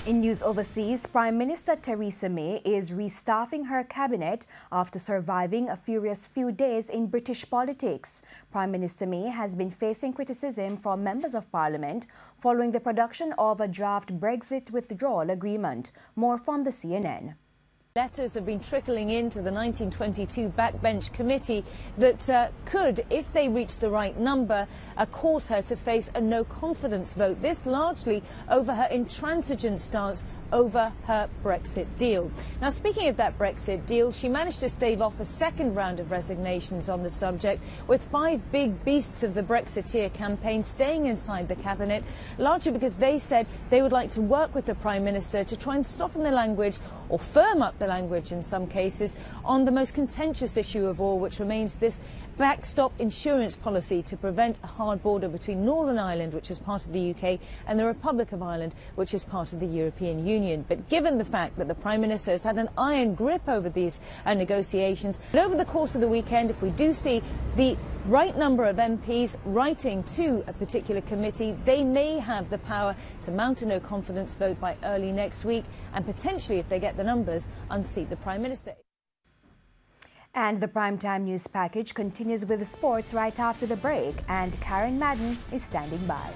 In news overseas, Prime Minister Theresa May is restaffing her cabinet after surviving a furious few days in British politics. Prime Minister May has been facing criticism from members of Parliament following the production of a draft Brexit withdrawal agreement. More from the CNN. Letters have been trickling into the 1922 backbench committee that could, if they reach the right number, cause her to face a no-confidence vote. This largely over her intransigent stance over her Brexit deal. Now, speaking of that Brexit deal, she managed to stave off a second round of resignations on the subject, with 5 big beasts of the Brexiteer campaign staying inside the cabinet, largely because they said they would like to work with the Prime Minister to try and soften the language, or firm up the language in some cases, on the most contentious issue of all, which remains this backstop insurance policy to prevent a hard border between Northern Ireland, which is part of the UK, and the Republic of Ireland, which is part of the European Union. But given the fact that the Prime Minister has had an iron grip over these negotiations, over the course of the weekend, if we do see the right number of MPs writing to a particular committee, they may have the power to mount a no-confidence vote by early next week and potentially, if they get the numbers, unseat the Prime Minister. And the primetime news package continues with the sports right after the break, and Karen Madden is standing by.